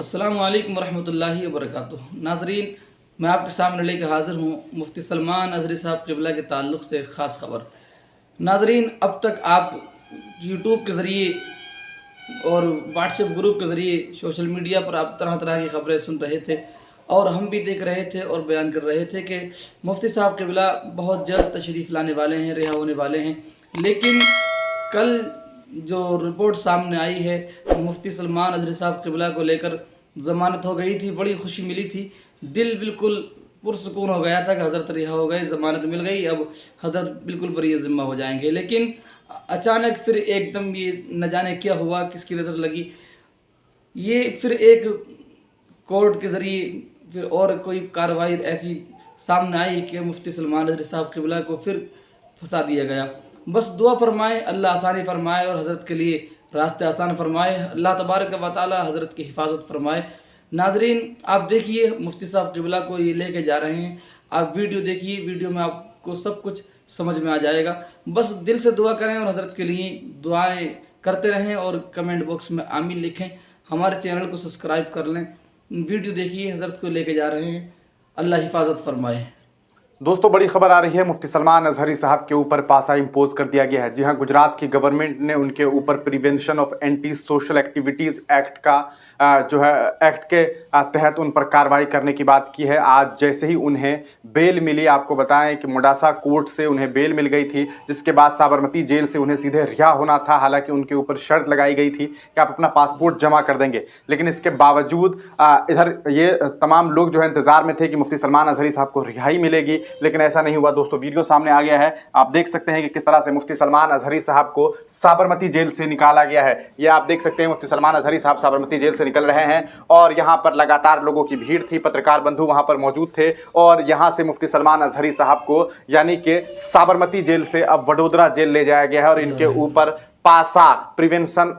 अस्सलामु अलैकुम वरहमतुल्लाहि वबरकातुह। नाज़रीन, मैं आपके सामने लेकर हाज़िर हूँ मुफ्ती सलमान अज़हरी साहब क़िबला के ताल्लुक़ से एक ख़ास ख़बर। नाज़रीन, अब तक आप यूट्यूब के ज़रिए और व्हाट्सएप ग्रुप के ज़रिए सोशल मीडिया पर आप तरह तरह की ख़बरें सुन रहे थे और हम भी देख रहे थे और बयान कर रहे थे कि मुफ्ती साहब क़िबला बहुत जल्द तशरीफ़ लाने वाले हैं, रिहा होने वाले हैं। लेकिन कल जो रिपोर्ट सामने आई है, मुफ्ती सलमान अज़हरी साहब क़िबला को लेकर ज़मानत हो गई थी, बड़ी खुशी मिली थी, दिल बिल्कुल पुरसुकून हो गया था कि हज़रत रिहा हो गए, ज़मानत मिल गई, अब हज़रत बिल्कुल बरी ज़िम्मा हो जाएंगे। लेकिन अचानक फिर एकदम ये न जाने क्या हुआ, किसकी नज़र लगी, ये फिर एक कोर्ट के ज़रिए फिर और कोई कार्रवाई ऐसी सामने आई कि मुफ्ती सलमान अज़हरी साहब क़िबला को फिर फंसा दिया गया। बस दुआ फरमाएँ, अल्लाह आसानी फरमाए और हज़रत के लिए रास्ते आसान फरमाए, अल्लाह तबारक व तआला हज़रत की हिफाजत फरमाए। नाज़रीन, आप देखिए मुफ्ती साहब क़िबला को ये लेके जा रहे हैं, आप वीडियो देखिए, वीडियो में आपको सब कुछ समझ में आ जाएगा। बस दिल से दुआ करें और हज़रत के लिए दुआएं करते रहें और कमेंट बॉक्स में आमीन लिखें। हमारे चैनल को सब्सक्राइब कर लें। वीडियो देखिए, हज़रत को लेके जा रहे हैं, अल्लाह हिफाजत फरमाए। दोस्तों, बड़ी खबर आ रही है। मुफ्ती सलमान अज़हरी साहब के ऊपर पासा इम्पोज कर दिया गया है। जी हां, गुजरात की गवर्नमेंट ने उनके ऊपर prevention of anti social activities act का जो है एक्ट के तहत उन पर कार्रवाई करने की बात की है। आज जैसे ही उन्हें बेल मिली, आपको बताएं कि मोडासा कोर्ट से उन्हें बेल मिल गई थी, जिसके बाद साबरमती जेल से उन्हें सीधे रिहा होना था। हालांकि उनके ऊपर शर्त लगाई गई थी कि आप अपना पासपोर्ट जमा कर देंगे, लेकिन इसके बावजूद इधर ये तमाम लोग जो है इंतजार में थे कि मुफ्ती सलमान अज़हरी साहब को रिहाई मिलेगी, लेकिन ऐसा नहीं हुआ। दोस्तों, वीडियो सामने आ गया है, आप देख सकते हैं कि किस तरह से मुफ्ती सलमान अज़हरी साहब को साबरमती जेल से निकाला गया है। ये आप देख सकते हैं, मुफ्ती सलमान अज़हरी साहब साबरमती जेल से निकल रहे हैं और यहाँ पर लगातार लोगों की भीड़ थी, पत्रकार बंधु वहाँ पर मौजूद थे और यहाँ से मुफ्ती सलमान अज़हरी साहब को यानी कि साबरमती जेल से अब वडोदरा जेल ले जाया गया है और इनके ऊपर पासा प्रिवेंशन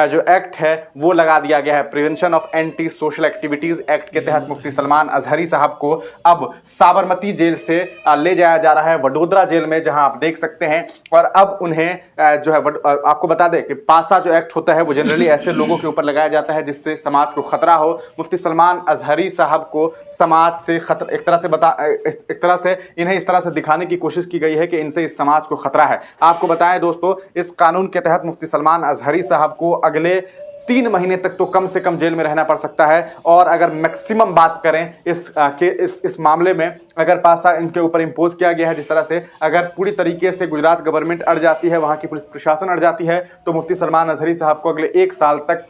जो एक्ट है वो लगा दिया गया है। Prevention of anti social activities act के तहत मुफ्ती सलमान अज़हरी साहब को अब साबरमती जेल से ले जाया जा रहा है वडोदरा जेल में, जहां आप देख सकते हैं। और अब उन्हें जो है आपको बता दें कि पासा जो एक्ट होता है वो जनरली ऐसे लोगों के ऊपर लगाया जाता है जिससे समाज को खतरा हो। मुफ्ती सलमान अज़हरी साहब को समाज से खतरा एक तरह से इन्हें इस तरह से दिखाने की कोशिश की गई है कि इनसे इस समाज को खतरा है। आपको बताएं दोस्तों, इस कानून के तहत मुफ्ती सलमान अज़हरी साहब को अगले 3 महीने तक तो कम से कम जेल में रहना पड़ सकता है। और अगर मैक्सिमम बात करें इस मामले में, अगर पासा इनके ऊपर इम्पोज किया गया है जिस तरह से, अगर पूरी तरीके से गुजरात गवर्नमेंट अड़ जाती है, वहां की पुलिस प्रशासन अड़ जाती है, तो मुफ्ती सलमान अज़हरी साहब को अगले 1 साल तक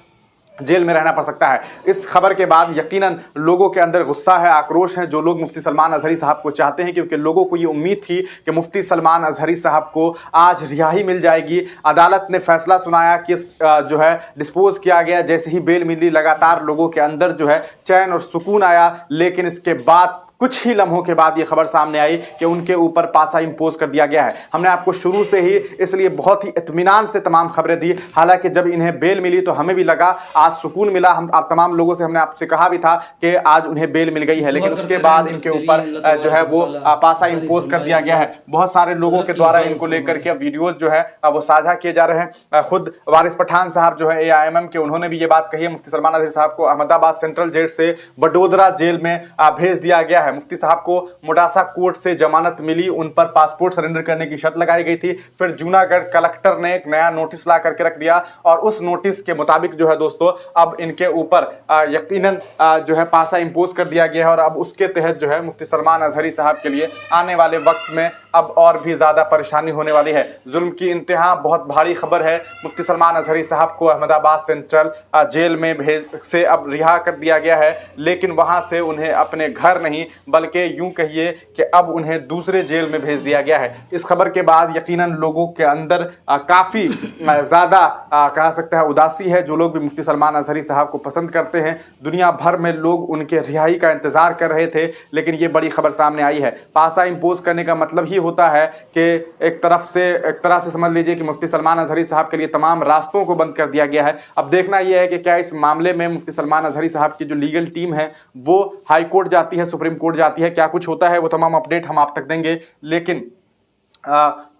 जेल में रहना पड़ सकता है। इस खबर के बाद यकीनन लोगों के अंदर गुस्सा है, आक्रोश है, जो लोग मुफ्ती सलमान अज़हरी साहब को चाहते हैं, क्योंकि लोगों को ये उम्मीद थी कि मुफ्ती सलमान अज़हरी साहब को आज रिहाई मिल जाएगी। अदालत ने फैसला सुनाया कि जो है डिस्पोज किया गया। जैसे ही बेल मिली, लगातार लोगों के अंदर जो है चैन और सुकून आया। लेकिन इसके बाद कुछ ही लम्हों के बाद ये खबर सामने आई कि उनके ऊपर पासा इम्पोज कर दिया गया है। हमने आपको शुरू से ही इसलिए बहुत ही इत्मीनान से तमाम खबरें दी। हालांकि जब इन्हें बेल मिली तो हमें भी लगा आज सुकून मिला। हम आप तमाम लोगों से हमने आपसे कहा भी था कि आज उन्हें बेल मिल गई है, लेकिन उसके बाद इनके ऊपर जो है वो पासा इम्पोज कर दिया गया है। बहुत सारे लोगों के द्वारा इनको लेकर के वीडियोज जो है वो साझा किए जा रहे हैं। खुद वारिस पठान साहब जो है AIMM के, उन्होंने भी ये बात कही है। मुफ्ती सलमान अज़हरी साहब को अहमदाबाद सेंट्रल जेल से वडोदरा जेल में भेज दिया गया है। मुफ्ती साहब को मोडासा कोर्ट से जमानत मिली, उन पर पासपोर्ट सरेंडर करने की शर्त लगाई गई थी। फिर जूनागढ़ कलेक्टर ने एक नया नोटिस ला करके रख दिया और उस नोटिस के मुताबिक जो है दोस्तों अब इनके ऊपर यकीनन जो है पासा इम्पोज कर दिया गया है। और अब उसके तहत जो है मुफ्ती सलमान अज़हरी साहब के लिए आने वाले वक्त में अब और भी ज्यादा परेशानी होने वाली है। जुल्म की इंतहा बहुत भारी खबर है। मुफ्ती सलमान अज़हरी साहब को अहमदाबाद सेंट्रल जेल में से अब रिहा कर दिया गया है, लेकिन वहां से उन्हें अपने घर नहीं बल्कि यूं कहिए कि अब उन्हें दूसरे जेल में भेज दिया गया है। इस खबर के बाद यकीनन लोगों के अंदर काफी ज्यादा कह सकते हैं उदासी है। जो लोग भी मुफ्ती सलमान अज़हरी साहब को पसंद करते हैं, दुनिया भर में लोग उनके रिहाई का इंतजार कर रहे थे, लेकिन ये बड़ी खबर सामने आई है। पासा इम्पोज करने का मतलब ही होता है कि एक तरह से समझ लीजिए कि मुफ्ती सलमान अज़हरी साहब के लिए तमाम रास्तों को बंद कर दिया गया है। अब देखना यह है कि क्या इस मामले में मुफ्ती सलमान अज़हरी साहब की जो लीगल टीम है वो हाई कोर्ट जाती है, सुप्रीम कोर्ट जाती है, क्या कुछ होता है वो तमाम अपडेट हम आप तक देंगे। लेकिन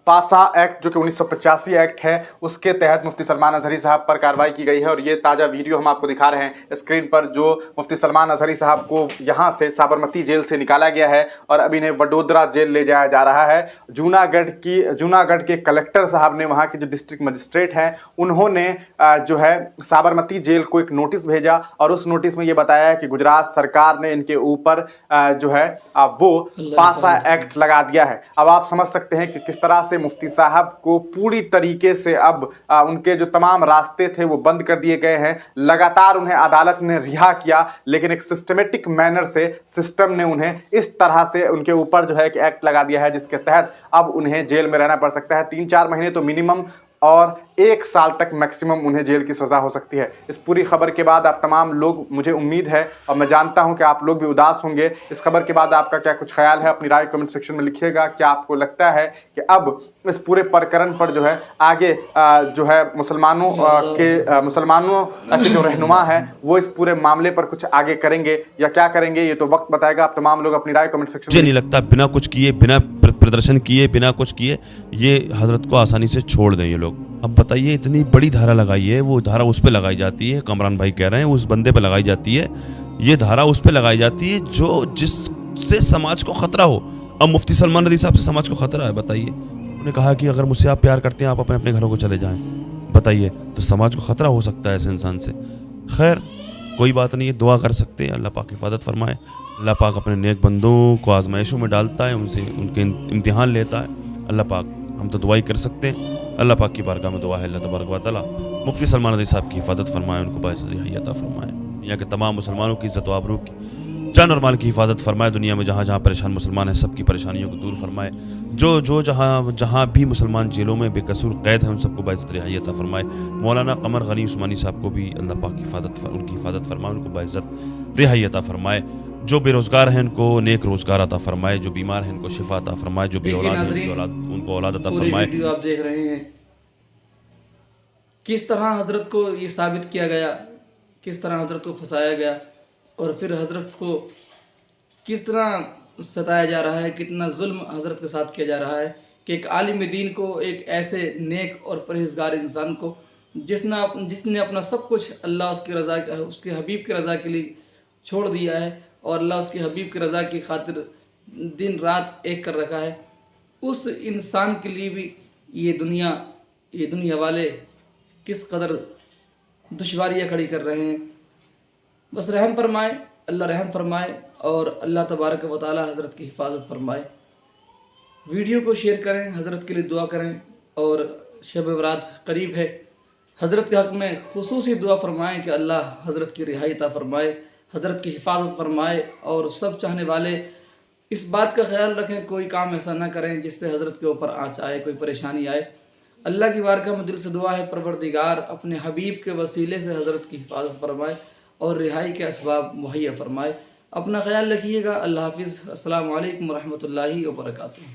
पासा एक्ट जो कि 1985 एक्ट है उसके तहत मुफ्ती सलमान अजहरी साहब पर कार्रवाई की गई है। और ये ताज़ा वीडियो हम आपको दिखा रहे हैं स्क्रीन पर, जो मुफ्ती सलमान अजहरी साहब को यहाँ से साबरमती जेल से निकाला गया है और अब इन्हें वडोदरा जेल ले जाया जा रहा है। जूनागढ़ के कलेक्टर साहब ने, वहाँ के जो डिस्ट्रिक्ट मजिस्ट्रेट हैं, उन्होंने जो है साबरमती जेल को एक नोटिस भेजा और उस नोटिस में ये बताया है कि गुजरात सरकार ने इनके ऊपर जो है वो पासा एक्ट लगा दिया है। अब आप समझ सकते हैं कि किस तरह से मुफ्ती साहब को पूरी तरीके से अब उनके जो तमाम रास्ते थे वो बंद कर दिए गए हैं। लगातार उन्हें अदालत ने रिहा किया, लेकिन एक सिस्टमेटिक मैनर से सिस्टम ने उन्हें इस तरह से उनके ऊपर जो है एक एक्ट लगा दिया है जिसके तहत अब उन्हें जेल में रहना पड़ सकता है। 3-4 महीने तो मिनिमम और 1 साल तक मैक्सिमम उन्हें जेल की सज़ा हो सकती है। इस पूरी खबर के बाद आप तमाम लोग, मुझे उम्मीद है और मैं जानता हूं कि आप लोग भी उदास होंगे। इस खबर के बाद आपका क्या कुछ ख्याल है, अपनी राय कमेंट सेक्शन में लिखिएगा। क्या आपको लगता है कि अब इस पूरे प्रकरण पर जो है आगे जो है मुसलमानों के जो रहनुमा है वो इस पूरे मामले पर कुछ आगे करेंगे या क्या करेंगे, ये तो वक्त बताएगा। आप तमाम लोग अपनी राय कमेंट सेक्शन में। मुझे नहीं लगता बिना कुछ किए, बिना प्रदर्शन किए, बिना कुछ किए ये हजरत को आसानी से छोड़ दें ये लोग। अब बताइए, इतनी बड़ी धारा लगाई है, वो धारा उस पे लगाई जाती है, कमरान भाई कह रहे हैं उस बंदे पे लगाई जाती है, ये धारा उस पे लगाई जाती है जो जिससे समाज को खतरा हो। अब मुफ्ती सलमान अली साहब से समाज को खतरा है, बताइए। उन्होंने कहा कि अगर मुझसे आप प्यार करते हैं आप अपने अपने घरों को चले जाएं, बताइए, तो समाज को खतरा हो सकता है ऐसे इंसान से। खैर कोई बात नहीं है, दुआ कर सकते हैं, अल्लाह पाक हिफाजत फरमाए। अल्लाह पाक अपने नेक बंदों को आजमाइशों में डालता है, उनसे उनके इम्तिहान लेता है। अल्लाह पाक, हम तो दुआ ही कर सकते हैं। अल्लाह पाक की बारगाह में दुआ है, अल्लाह तबारक व तआला मुफ्ती सलमान अली साहब की हिफाजत फरमाए, उनको बाइस रिहाई अता फरमाए, यहाँ के तमाम मुसलमानों की इज़्ज़त व आबरू की, जान और माल की हिफाजत फरमाए। दुनिया में जहाँ जहाँ परेशान मुसलमान हैं सबकी परेशानियों को दूर फरमाए। जो जहाँ भी मुसलमान जेलों में बेकसूर कैद हैं उन सबको बाइस रिहाई अता फरमाए। मौलाना कमर गनी उस्मानी साहब को भी अल्लाह पाक की उनकी हिफाजत फरमाए, उनको बाइज़्ज़त रिहाई अता फरमाए। जो बेरोज़गार हैं उनको नेक रोज़गार अता फरमाए, जो बीमार हैं उनको शिफा अता फरमाए, जो बेऔलाद हैं उनको औलाद अता फरमाए। वीडियो आप देख रहे हैं किस तरह हजरत को ये साबित किया गया, किस तरह हजरत को फंसाया गया और फिर हजरत को किस तरह सताया जा रहा है, कितना जुल्म हजरत के साथ किया जा रहा है कि एक आलिम दीन को, एक ऐसे नेक और परहेजगार इंसान को जिसने अपना सब कुछ अल्लाह उसकी रज़ा, उसके हबीब की रज़ा के लिए छोड़ दिया है और अल्लाह उसके हबीब की रज़ा की खातिर दिन रात एक कर रखा है, उस इंसान के लिए भी ये दुनिया वाले किस कदर दुश्वारियाँ खड़ी कर रहे हैं। बस रहम फरमाए, अल्लाह रहम फरमाए और अल्लाह तबारक व तआला हज़रत की हिफाजत फरमाए। वीडियो को शेयर करें, हज़रत के लिए दुआ करें और शब बरात करीब है, हज़रत के हक़ में खुसूसी दुआ फरमाएँ कि अल्लाह हज़रत की रिहाई अता फरमाए, हज़रत की हिफाजत फरमाए। और सब चाहने वाले इस बात का ख्याल रखें कोई काम ऐसा ना करें जिससे हज़रत के ऊपर आँच आए, कोई परेशानी आए। अल्लाह की बारगाह में दिल से दुआ है, परवरदिगार अपने हबीब के वसीले से हज़रत की हिफाजत फरमाए और रिहाई के असबाब मुहैया फरमाए। अपना ख्याल रखिएगा। अल्लाह हाफिज़। अस्सलामु अलैकुम व रहमतुल्लाहि व बरकातुहू।